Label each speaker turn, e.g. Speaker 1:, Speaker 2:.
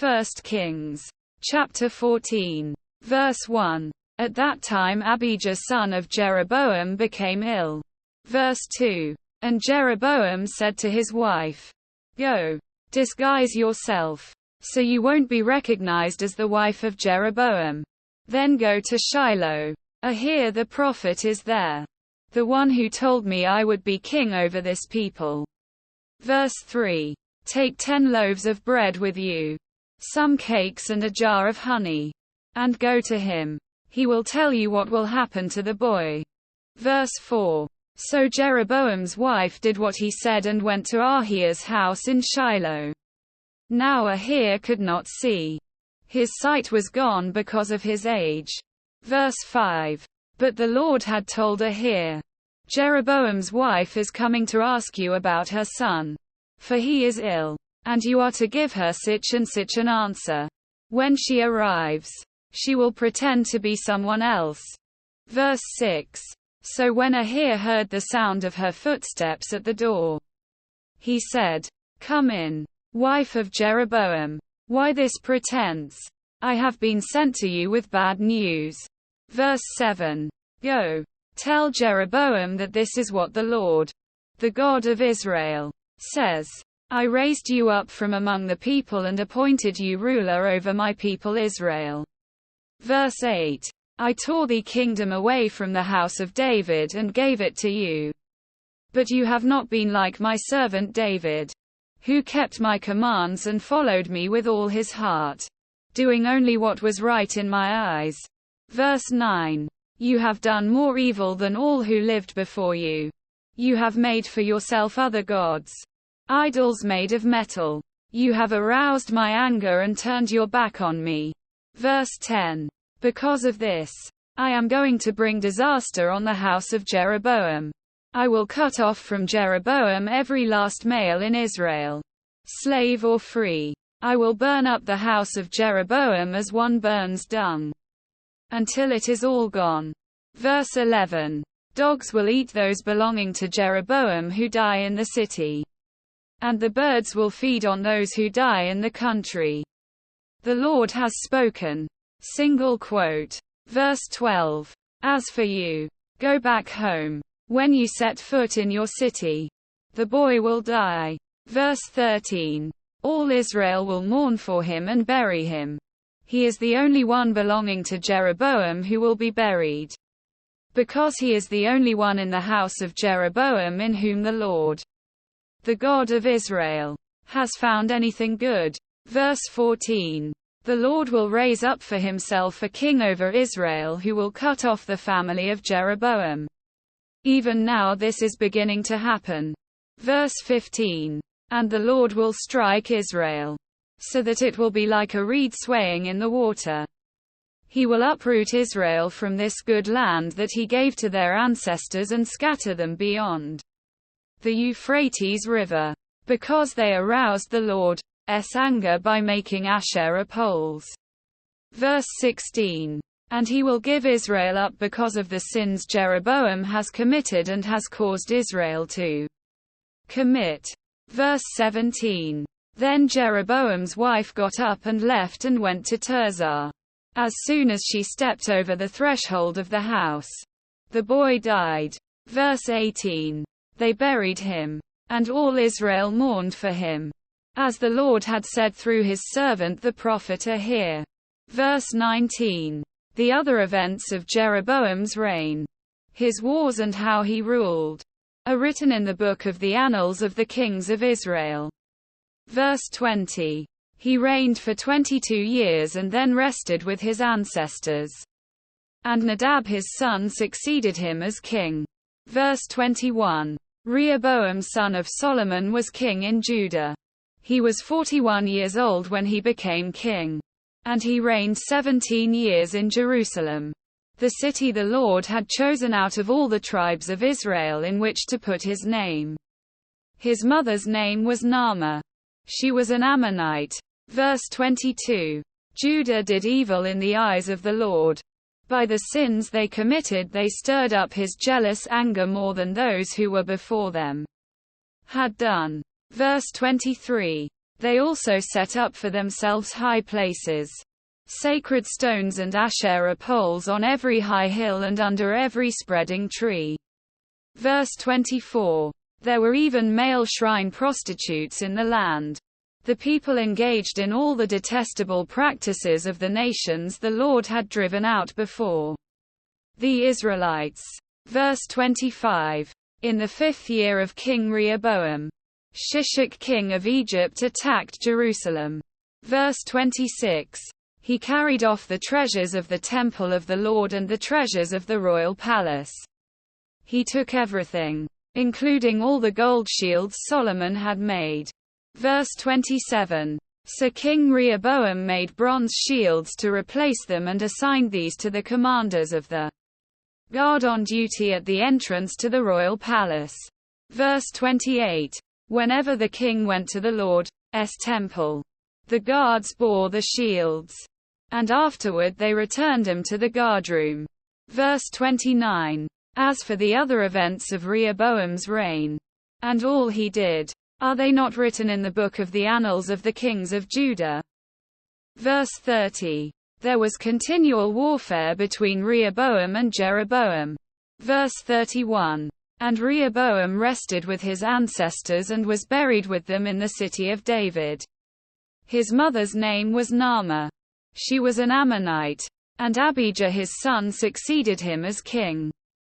Speaker 1: 1 Kings, chapter 14, verse 1. At that time Abijah son of Jeroboam became ill. Verse 2. And Jeroboam said to his wife, "Go, disguise yourself, so you won't be recognized as the wife of Jeroboam. Then go to Shiloh. Here the prophet is there, the one who told me I would be king over this people." Verse 3. Take 10 loaves of bread with you, some cakes and a jar of honey, and go to him. He will tell you what will happen to the boy. Verse 4. So Jeroboam's wife did what he said and went to Ahijah's house in Shiloh. Now Ahijah could not see. His sight was gone because of his age. Verse 5. But the Lord had told Ahijah, "Jeroboam's wife is coming to ask you about her son, for he is ill, and you are to give her such and such an answer. When she arrives, she will pretend to be someone else." Verse 6. So when Ahijah heard the sound of her footsteps at the door, he said, "Come in, wife of Jeroboam. Why this pretense? I have been sent to you with bad news." Verse 7. Go, tell Jeroboam that this is what the Lord, the God of Israel, says. I raised you up from among the people and appointed you ruler over my people Israel. Verse 8. I tore the kingdom away from the house of David and gave it to you. But you have not been like my servant David, who kept my commands and followed me with all his heart, doing only what was right in my eyes. Verse 9. You have done more evil than all who lived before you. You have made for yourself other gods, idols made of metal. You have aroused my anger and turned your back on me. Verse 10. Because of this, I am going to bring disaster on the house of Jeroboam. I will cut off from Jeroboam every last male in Israel, slave or free. I will burn up the house of Jeroboam as one burns dung, until it is all gone. Verse 11. Dogs will eat those belonging to Jeroboam who die in the city, and the birds will feed on those who die in the country. The Lord has spoken. Single quote. Verse 12. As for you, go back home. When you set foot in your city, the boy will die. Verse 13. All Israel will mourn for him and bury him. He is the only one belonging to Jeroboam who will be buried, because he is the only one in the house of Jeroboam in whom the Lord, the God of Israel, has found anything good. Verse 14. The Lord will raise up for himself a king over Israel who will cut off the family of Jeroboam. Even now this is beginning to happen. Verse 15. And the Lord will strike Israel, so that it will be like a reed swaying in the water. He will uproot Israel from this good land that he gave to their ancestors and scatter them beyond the Euphrates River, because they aroused the Lord's anger by making Asherah poles. Verse 16. And he will give Israel up because of the sins Jeroboam has committed and has caused Israel to commit. Verse 17. Then Jeroboam's wife got up and left and went to Tirzah. As soon as she stepped over the threshold of the house, the boy died. Verse 18. They buried him, and all Israel mourned for him, as the Lord had said through his servant the prophet Ahijah. Verse 19. The other events of Jeroboam's reign, his wars and how he ruled, are written in the book of the annals of the kings of Israel. Verse 20. He reigned for 22 years and then rested with his ancestors. And Nadab his son succeeded him as king. Verse 21. Rehoboam son of Solomon was king in Judah. He was 41 years old when he became king, and he reigned 17 years in Jerusalem, the city the Lord had chosen out of all the tribes of Israel in which to put his name. His mother's name was Naamah. She was an Ammonite. Verse 22. Judah did evil in the eyes of the Lord. By the sins they committed they stirred up his jealous anger more than those who were before them had done. Verse 23. They also set up for themselves high places, sacred stones and Asherah poles on every high hill and under every spreading tree. Verse 24. There were even male shrine prostitutes in the land. The people engaged in all the detestable practices of the nations the Lord had driven out before the Israelites. Verse 25. In the 5th year of King Rehoboam, Shishak king of Egypt attacked Jerusalem. Verse 26. He carried off the treasures of the temple of the Lord and the treasures of the royal palace. He took everything, including all the gold shields Solomon had made. Verse 27. So King Rehoboam made bronze shields to replace them and assigned these to the commanders of the guard on duty at the entrance to the royal palace. Verse 28. Whenever the king went to the Lord's temple, the guards bore the shields, and afterward they returned them to the guardroom. Verse 29. As for the other events of Rehoboam's reign, and all he did, are they not written in the book of the annals of the kings of Judah? Verse 30. There was continual warfare between Rehoboam and Jeroboam. Verse 31. And Rehoboam rested with his ancestors and was buried with them in the city of David. His mother's name was Naamah. She was an Ammonite. And Abijah his son succeeded him as king.